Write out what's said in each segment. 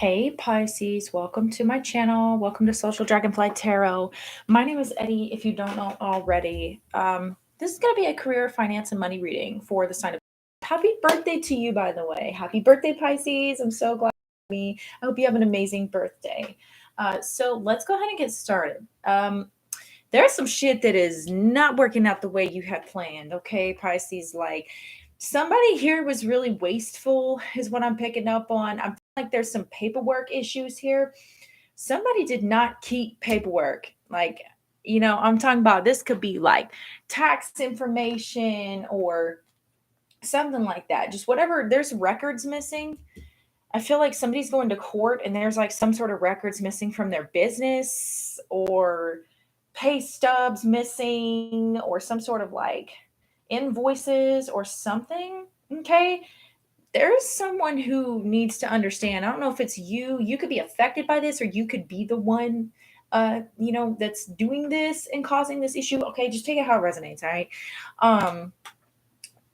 Hey Pisces, welcome to my channel. Welcome to Social Dragonfly Tarot. My name is Eddie, if you don't know already. This is going to be a career, finance, and money reading for the sign of. Happy birthday to you, by the way. Happy birthday, Pisces. I'm so glad for me. I hope you have an amazing birthday. So let's go ahead and get started. There's some shit that is not working out the way you had planned, okay, Pisces? Like, somebody here was really wasteful, is what I'm picking up on. I'm like there's some paperwork issues here. Somebody did not keep paperwork. Like, I'm talking about this could be like tax information or something like that. Just whatever, there's records missing. I feel like somebody's going to court and there's like some sort of records missing from their business or pay stubs missing or some sort of like invoices or something. Okay. There's someone who needs to understand. I don't know if it's you. You could be affected by this or you could be the one that's doing this and causing this issue. Okay, just take it how it resonates, all right?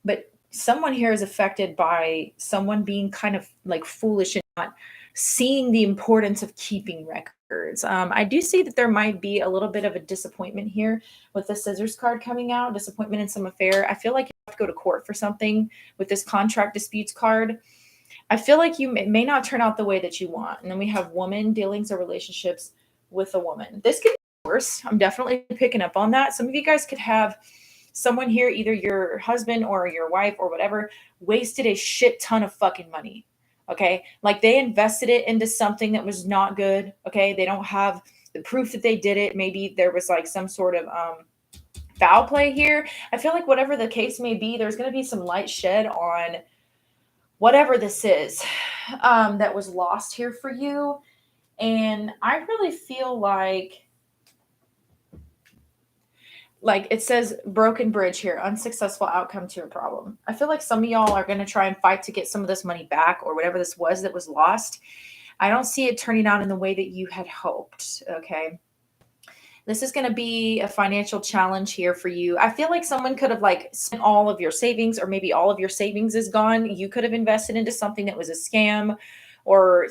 But someone here is affected by someone being kind of like foolish and not seeing the importance of keeping records. I do see that there might be a little bit of a disappointment here with the scissors card coming out, disappointment in some affair. I feel like you have to go to court for something with this contract disputes card. I feel like it may not turn out the way that you want. And then we have woman dealings or relationships with a woman. This could be worse. I'm definitely picking up on that. Some of you guys could have someone here, either your husband or your wife or whatever, wasted a shit ton of fucking money. Okay. Like they invested it into something that was not good. Okay. They don't have the proof that they did it. Maybe there was like some sort of foul play here. I feel like whatever the case may be, there's going to be some light shed on whatever this is that was lost here for you. And I really feel like it says broken bridge here, unsuccessful outcome to a problem. I feel like some of y'all are going to try and fight to get some of this money back or whatever this was that was lost. I don't see it turning out in the way that you had hoped. Okay. This is going to be a financial challenge here for you. I feel like someone could have like spent all of your savings, or maybe all of your savings is gone. You could have invested into something that was a scam, or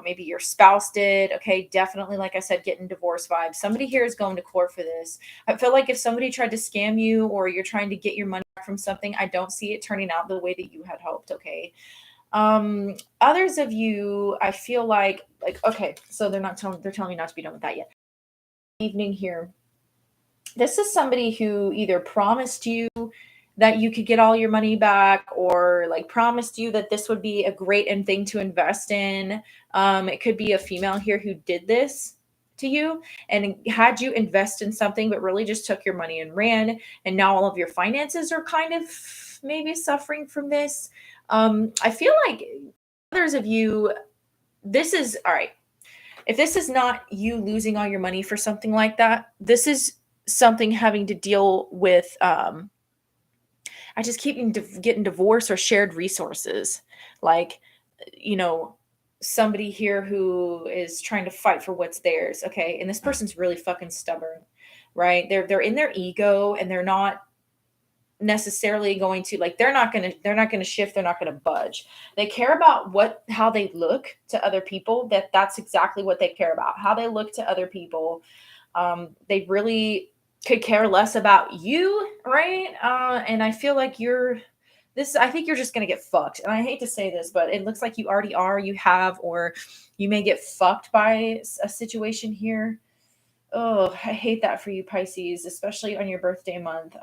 maybe your spouse did. Okay, definitely, like I said, getting divorce vibes. Somebody here is going to court for this. I feel like if somebody tried to scam you or you're trying to get your money back from something, I don't see it turning out the way that you had hoped. Okay. Others of you, I feel like okay, so they're telling me not to be done with that yet. Evening here. This is somebody who either promised you that you could get all your money back, or like promised you that this would be a great thing to invest in. It could be a female here who did this to you and had you invest in something, but really just took your money and ran. And now all of your finances are kind of maybe suffering from this. I feel like others of you, this is all right. If this is not you losing all your money for something like that, this is something having to deal with I just keep getting divorced or shared resources. Like, you know, somebody here who is trying to fight for what's theirs, okay? And this person's really fucking stubborn, right? They're in their ego and they're not necessarily going to like they're not going to shift, they're not going to budge. They care about how they look to other people. That's exactly what they care about, how they look to other people. They really could care less about you, right? And I feel like I think you're just going to get fucked. And I hate to say this, but it looks like you already are, you have, or you may get fucked by a situation here. Oh, I hate that for you, Pisces, especially on your birthday month.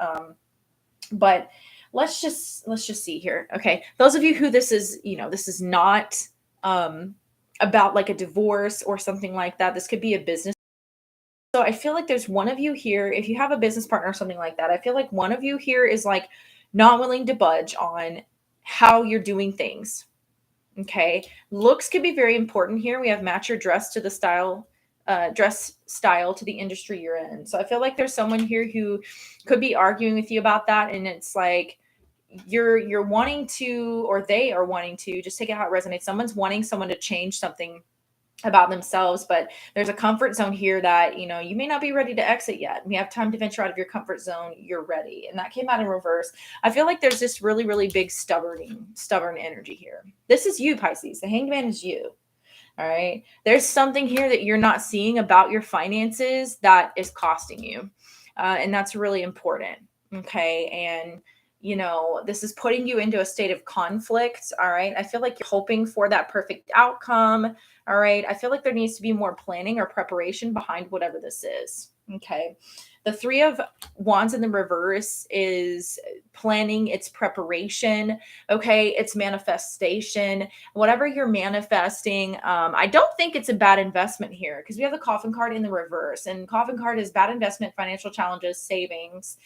But let's just see here. Okay, those of you who this is, this is not about like a divorce or something like that. This could be a business. So I feel like there's one of you here, if you have a business partner or something like that, I feel like one of you here is like not willing to budge on how you're doing things. Okay, looks could be very important here. We have match your dress to the dress style to the industry you're in. So I feel like there's someone here who could be arguing with you about that, and it's like you're wanting to, or they are wanting to, just take it how it resonates. Someone's wanting someone to change something about themselves, but there's a comfort zone here that you may not be ready to exit yet. We have time to venture out of your comfort zone. You're ready, and that came out in reverse. I feel like there's this really, really big stubborn energy here. This is you, Pisces. The Hanged Man is you. All right. There's something here that you're not seeing about your finances that is costing you. And that's really important. Okay. And, this is putting you into a state of conflict. All right. I feel like you're hoping for that perfect outcome. All right. I feel like there needs to be more planning or preparation behind whatever this is. Okay. The Three of Wands in the reverse is planning, it's preparation. Okay. It's manifestation. Whatever you're manifesting, I don't think it's a bad investment here because we have the Coffin card in the reverse, and Coffin card is bad investment, financial challenges, savings.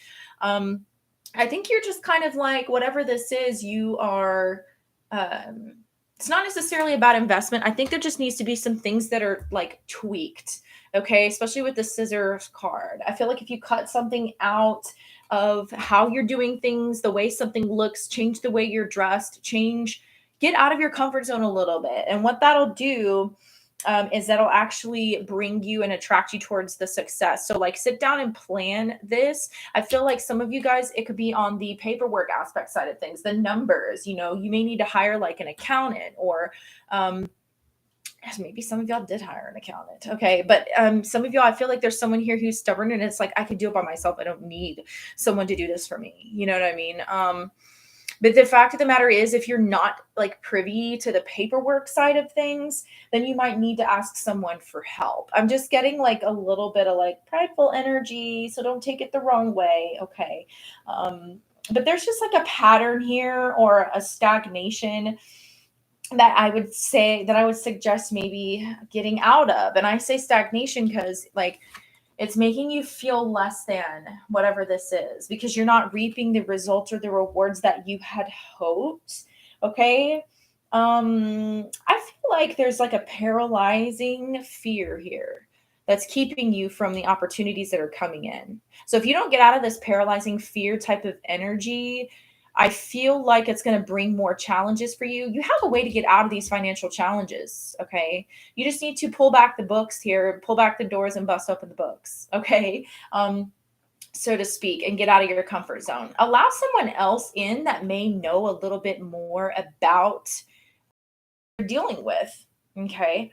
I think you're just kind of like, whatever this is, you are, it's not necessarily a bad investment. I think there just needs to be some things that are like tweaked. Okay. Especially with the scissors card. I feel like if you cut something out of how you're doing things, the way something looks, change the way you're dressed, get out of your comfort zone a little bit. And what that'll do, is that'll actually bring you and attract you towards the success. So like sit down and plan this. I feel like some of you guys, it could be on the paperwork aspect side of things, the numbers, you may need to hire like an accountant, or maybe some of y'all did hire an accountant. Okay. But some of y'all, I feel like there's someone here who's stubborn and it's like, I can do it by myself. I don't need someone to do this for me. You know what I mean? But the fact of the matter is, if you're not like privy to the paperwork side of things, then you might need to ask someone for help. I'm just getting like a little bit of like prideful energy, so don't take it the wrong way. Okay. But there's just like a pattern here, or a stagnation that I would suggest maybe getting out of. And I say stagnation because like it's making you feel less than whatever this is, because you're not reaping the results or the rewards that you had hoped. Okay. I feel like there's like a paralyzing fear here that's keeping you from the opportunities that are coming in. So if you don't get out of this paralyzing fear type of energy, I feel like it's going to bring more challenges for you. You have a way to get out of these financial challenges. Okay. You just need to pull back the books here, pull back the doors and bust open the books. Okay. So to speak, and get out of your comfort zone. Allow someone else in that may know a little bit more about what you're dealing with. Okay.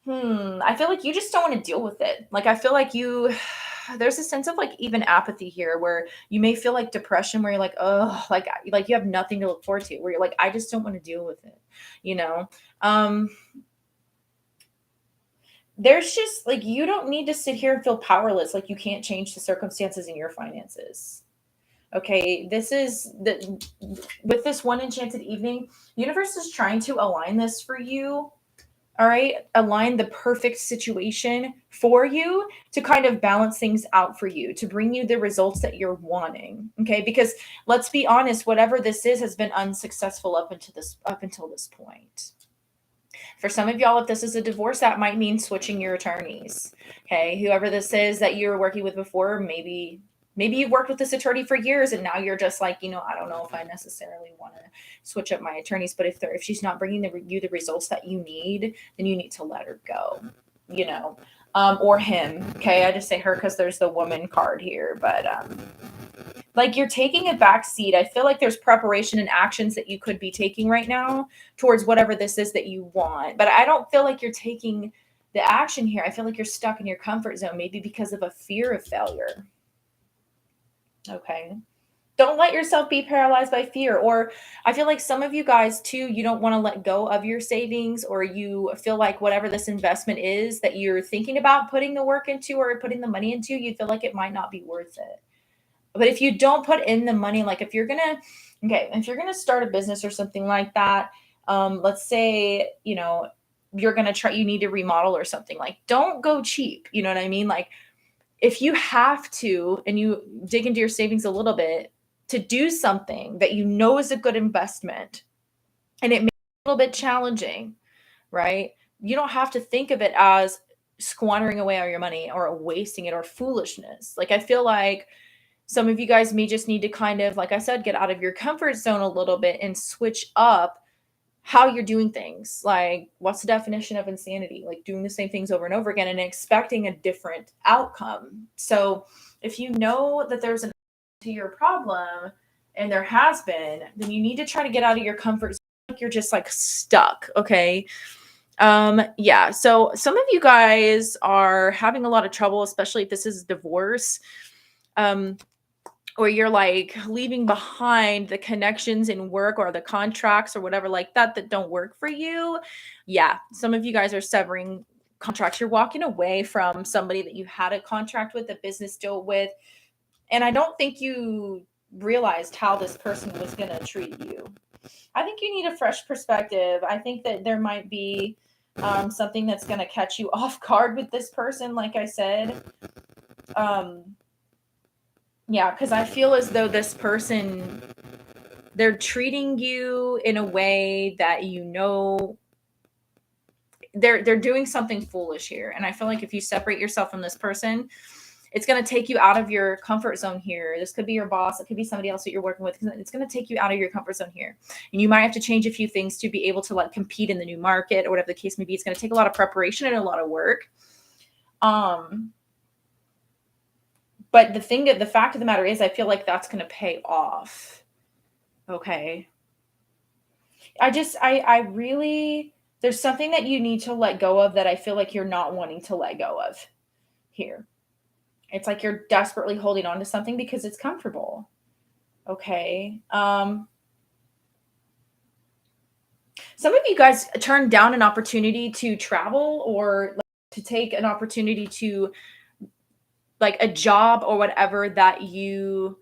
I feel like you just don't want to deal with it. Like, I feel like there's a sense of like even apathy here, where you may feel like depression, where you're like, oh, like you have nothing to look forward to, where you're like, I just don't want to deal with it. There's just like, you don't need to sit here and feel powerless. Like you can't change the circumstances in your finances. Okay. With this one enchanted evening, universe is trying to align this for you. All right. Align the perfect situation for you to kind of balance things out for you, to bring you the results that you're wanting. Okay. Because let's be honest, whatever this is has been unsuccessful up until this point. For some of y'all, if this is a divorce, that might mean switching your attorneys. Okay. Whoever this is that you were working with before, maybe you've worked with this attorney for years and now you're just like, I don't know if I necessarily want to switch up my attorneys, but if she's not bringing you the results that you need, then you need to let her go, or him. Okay. I just say her because there's the woman card here, but, like you're taking a back seat. I feel like there's preparation and actions that you could be taking right now towards whatever this is that you want. But I don't feel like you're taking the action here. I feel like you're stuck in your comfort zone, maybe because of a fear of failure. Okay. Don't let yourself be paralyzed by fear. Or I feel like some of you guys too, you don't want to let go of your savings, or you feel like whatever this investment is that you're thinking about putting the work into or putting the money into, you feel like it might not be worth it. But if you don't put in the money, like if you're going to start a business or something like that, let's say, you're going to try, you need to remodel or something, like, don't go cheap. You know what I mean? Like if you have to, and you dig into your savings a little bit to do something that is a good investment, and it may be a little bit challenging, right? You don't have to think of it as squandering away all your money or wasting it or foolishness. Like I feel like some of you guys may just need to kind of, like I said, get out of your comfort zone a little bit and switch up how you're doing things. Like, what's the definition of insanity? Like doing the same things over and over again and expecting a different outcome. So if you know that there's an answer to your problem, and there has been, then you need to try to get out of your comfort zone. Like you're just like stuck. Okay. Yeah. So some of you guys are having a lot of trouble, especially if this is divorce. Or you're like leaving behind the connections in work or the contracts or whatever like that don't work for you. Yeah, some of you guys are severing contracts. You're walking away from somebody that you had a contract with, a business deal with, and I don't think you realized how this person was going to treat you. I think you need a fresh perspective. I think that there might be something that's going to catch you off guard with this person, like I said. Yeah, because I feel as though this person, they're treating you in a way that they're doing something foolish here. And I feel like if you separate yourself from this person, it's going to take you out of your comfort zone here. This could be your boss. It could be somebody else that you're working with. It's going to take you out of your comfort zone here. And you might have to change a few things to be able to like compete in the new market or whatever the case may be. It's going to take a lot of preparation and a lot of work. But the fact of the matter is, I feel like that's going to pay off. Okay. I really, there's something that you need to let go of that I feel like you're not wanting to let go of here. It's like you're desperately holding on to something because it's comfortable. Okay. Some of you guys turned down an opportunity to travel or like, to take an opportunity to like a job or whatever that you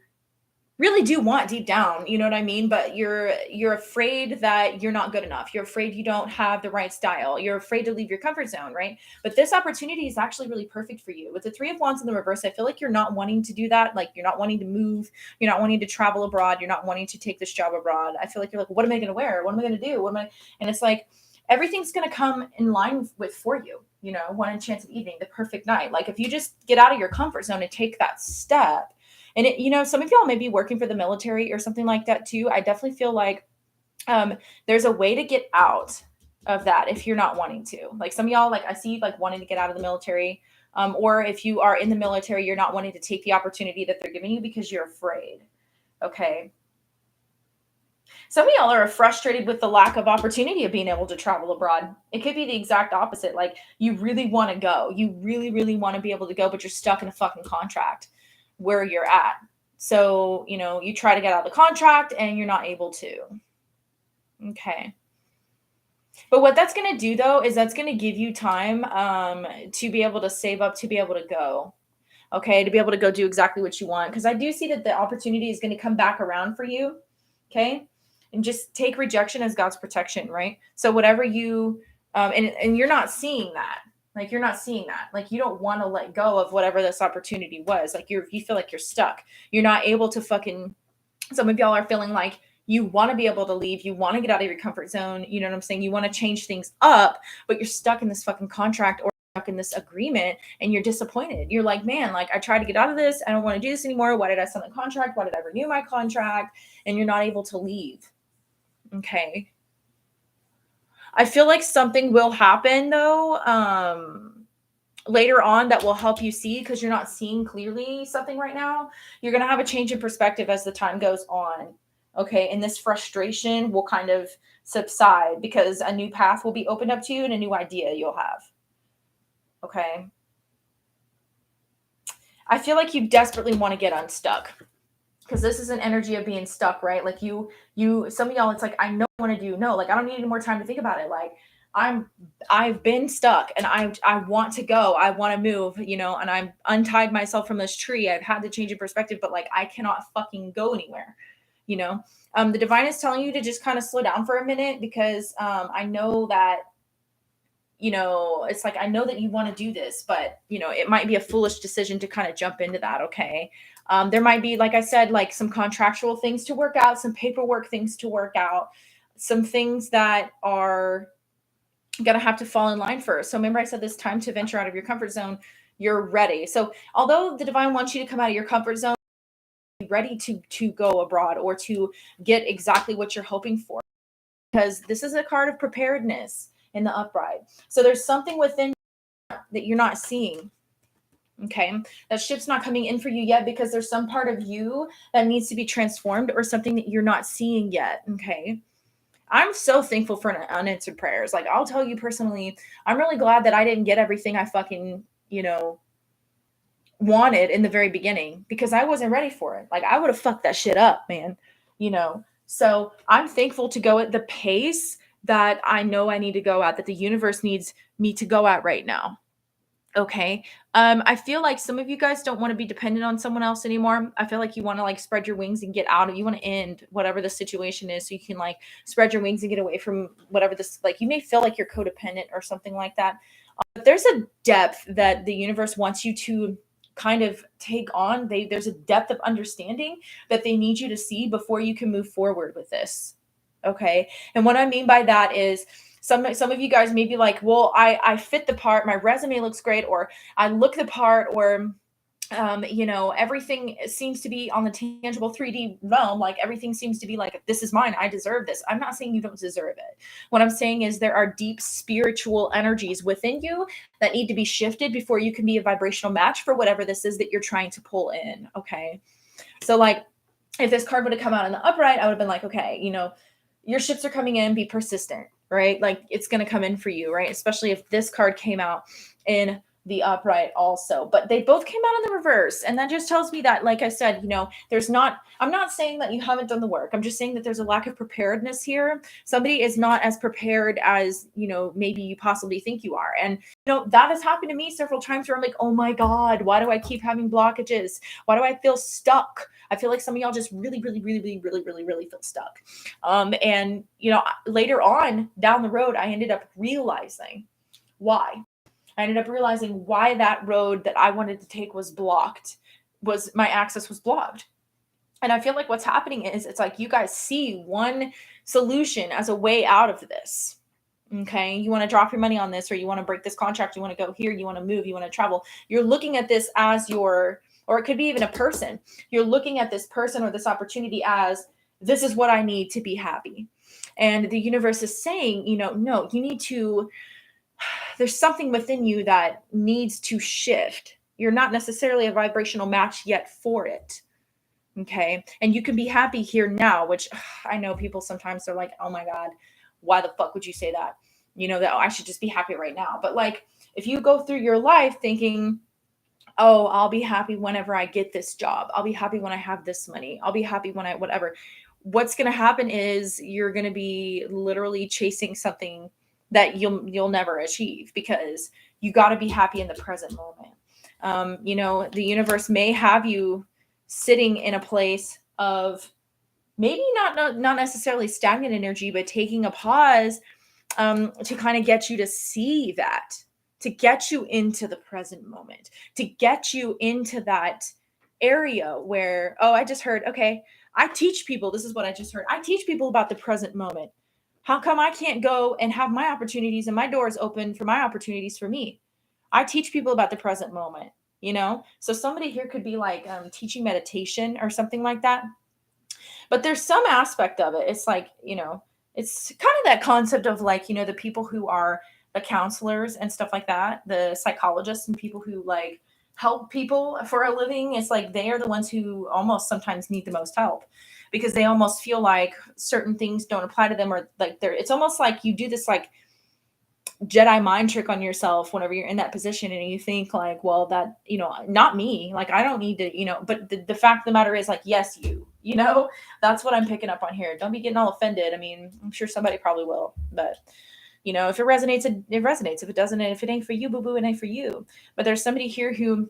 really do want deep down, you know what I mean? But you're afraid that you're not good enough. You're afraid you don't have the right style. You're afraid to leave your comfort zone, right? But this opportunity is actually really perfect for you. With the 3 of Wands in the reverse, I feel like you're not wanting to do that. Like you're not wanting to move. You're not wanting to travel abroad. You're not wanting to take this job abroad. I feel like you're like, what am I going to wear? What am I going to do? And it's like, everything's going to come in line with for you, you know, one enchanted evening, the perfect night. Like if you just get out of your comfort zone and take that step. And it, you know, some of y'all may be working for the military or something like that too. I definitely feel like there's a way to get out of that if you're not wanting to. Like some of y'all, like I see like wanting to get out of the military. Or if you are in the military, you're not wanting to take the opportunity that they're giving you because you're afraid. Okay. Some of y'all are frustrated with the lack of opportunity of being able to travel abroad. It could be the exact opposite. Like you really want to go. You really, really want to be able to go, but you're stuck in a fucking contract where you're at. So, you know, you try to get out of the contract and you're not able to. Okay. But what that's going to do though, is that's going to give you time to be able to save up, to be able to go. Okay. To be able to go do exactly what you want. Because I do see that the opportunity is going to come back around for you. Okay. And just take rejection as God's protection, right? So whatever you, and you're not seeing that. Like you're not seeing that. Like you don't want to let go of whatever this opportunity was. Like you feel like you're stuck. You're not able to fucking. Some of y'all are feeling like you want to be able to leave. You want to get out of your comfort zone. You know what I'm saying? You want to change things up, but you're stuck in this fucking contract or stuck in this agreement, and you're disappointed. You're like, man, like I tried to get out of this. I don't want to do this anymore. Why did I sign the contract? Why did I renew my contract? And you're not able to leave. Okay. I feel like something will happen though, later on that will help you see, because you're not seeing clearly something right now. You're going to have a change in perspective as the time goes on. Okay. And this frustration will kind of subside because a new path will be opened up to you and a new idea you'll have. Okay. I feel like you desperately want to get unstuck, because this is an energy of being stuck, right? Like you, some of y'all, it's like, I know what I want to do. No, like I don't need any more time to think about it. Like I've been stuck and I want to go. I want to move, you know, and I'm untied myself from this tree. I've had to change in perspective, but like I cannot fucking go anywhere, you know? The divine is telling you to just kind of slow down for a minute, because I know that, you know, it's like, I know that you want to do this, but you know, it might be a foolish decision to kind of jump into that. Okay. There might be, like I said, like some contractual things to work out, some paperwork things to work out, some things that are going to have to fall in line first. So remember I said this time to venture out of your comfort zone, you're ready. So although the divine wants you to come out of your comfort zone, be ready to go abroad or to get exactly what you're hoping for, because this is a card of preparedness in the upright. So there's something within that you're not seeing. Okay. That ship's not coming in for you yet because there's some part of you that needs to be transformed, or something that you're not seeing yet. Okay. I'm so thankful for unanswered prayers. Like, I'll tell you personally, I'm really glad that I didn't get everything I fucking, wanted in the very beginning, because I wasn't ready for it. Like, I would have fucked that shit up, man. So I'm thankful to go at the pace that I know I need to go at, that the universe needs me to go at right now. Okay. I feel like some of you guys don't want to be dependent on someone else anymore. I feel like you want to like spread your wings and get out of, you want to end whatever the situation is, so you can like spread your wings and get away from whatever this, like, you may feel like you're codependent or something like that. But there's a depth that the universe wants you to kind of take on. There's a depth of understanding that they need you to see before you can move forward with this. Okay. And what I mean by that is, some of you guys may be like, well, I fit the part, my resume looks great, or I look the part, or everything seems to be on the tangible 3D realm. Like, everything seems to be like, this is mine, I deserve this. I'm not saying you don't deserve it. What I'm saying is there are deep spiritual energies within you that need to be shifted before you can be a vibrational match for whatever this is that you're trying to pull in. Okay. So like, if this card would have come out in the upright, I would have been like, okay, your ships are coming in, be persistent, right? Like, it's going to come in for you, right? Especially if this card came out in the upright also, but they both came out in the reverse. And that just tells me that, like I said, I'm not saying that you haven't done the work. I'm just saying that there's a lack of preparedness here. Somebody is not as prepared as, maybe you possibly think you are. And, that has happened to me several times where I'm like, oh my God, why do I keep having blockages? Why do I feel stuck? I feel like some of y'all just really, really, really, really, really, really, really feel stuck. And, later on down the road, I ended up realizing why. I ended up realizing why that road that I wanted to take was blocked, my access was blocked. And I feel like what's happening is, it's like you guys see one solution as a way out of this. Okay. You want to drop your money on this, or you want to break this contract. You want to go here. You want to move. You want to travel. You're looking at this as or it could be even a person. You're looking at this person or this opportunity as, this is what I need to be happy. And the universe is saying, no, you need to, there's something within you that needs to shift. You're not necessarily a vibrational match yet for it. Okay. And you can be happy here now, which I know people sometimes are like, oh my God, why the fuck would you say that? That I should just be happy right now. But like, if you go through your life thinking, oh, I'll be happy whenever I get this job, I'll be happy when I have this money, I'll be happy when I, whatever, what's going to happen is you're going to be literally chasing something that you'll never achieve, because you got to be happy in the present moment. The universe may have you sitting in a place of maybe not necessarily stagnant energy, but taking a pause to kind of get you to see that, to get you into the present moment, to get you into that area where, oh, I just heard, okay, I teach people, this is what I just heard. I teach people about the present moment. How come I can't go and have my opportunities and my doors open for my opportunities for me? I teach people about the present moment, So somebody here could be like teaching meditation or something like that. But there's some aspect of it. It's like, it's kind of that concept of like, the people who are the counselors and stuff like that, the psychologists and people who like help people for a living. It's like they are the ones who almost sometimes need the most help, because they almost feel like certain things don't apply to them, or like it's almost like you do this like Jedi mind trick on yourself whenever you're in that position, and you think like, well, that, not me, like I don't need to, but the fact of the matter is like, yes, that's what I'm picking up on here. Don't be getting all offended. I mean, I'm sure somebody probably will, but if it resonates, it resonates. If it doesn't, if it ain't for you, boo-boo, it ain't for you. But there's somebody here who,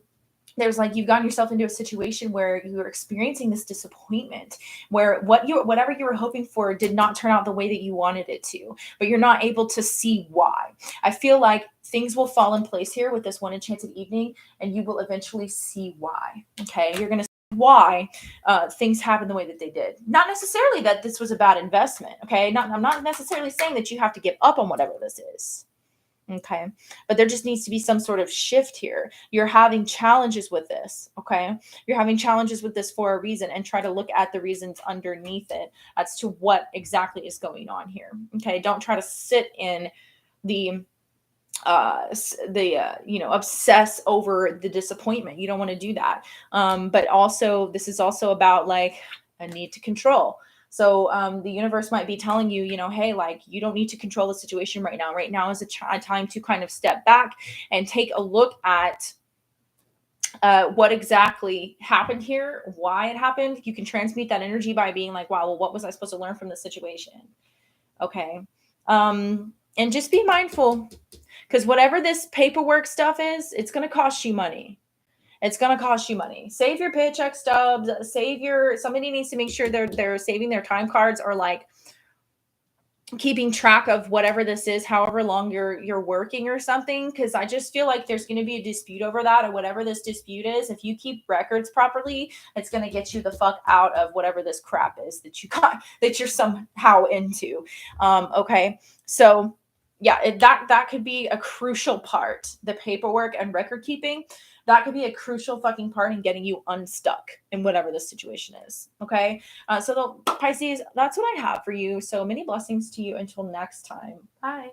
there's like, you've gotten yourself into a situation where you're experiencing this disappointment, where whatever you were hoping for did not turn out the way that you wanted it to, but you're not able to see why. I feel like things will fall in place here with this one enchanted evening, and you will eventually see why. Okay. You're going to see why things happen the way that they did. Not necessarily that this was a bad investment. Okay. I'm not necessarily saying that you have to give up on whatever this is. Okay. But there just needs to be some sort of shift here. You're having challenges with this. Okay. You're having challenges with this for a reason, and try to look at the reasons underneath it as to what exactly is going on here. Okay. Don't try to sit in the obsess over the disappointment. You don't want to do that. But also, this is also about like a need to control. So the universe might be telling you, you know, hey, like, you don't need to control the situation right now. Right now is a time to kind of step back and take a look at what exactly happened here, why it happened. You can transmute that energy by being like, wow, well, what was I supposed to learn from this situation? Okay. And just be mindful, because whatever this paperwork stuff is, it's going to cost you money. It's going to cost you money. Save your paycheck stubs. Somebody needs to make sure they're saving their time cards, or like keeping track of whatever this is, however long you're working or something. Because I just feel like there's going to be a dispute over that, or whatever this dispute is. If you keep records properly, it's going to get you the fuck out of whatever this crap is that you got, that you're somehow into. Okay. So yeah, that could be a crucial part. The paperwork and record keeping, that could be a crucial fucking part in getting you unstuck in whatever the situation is. Okay. So the Pisces, that's what I have for you. So many blessings to you until next time. Bye.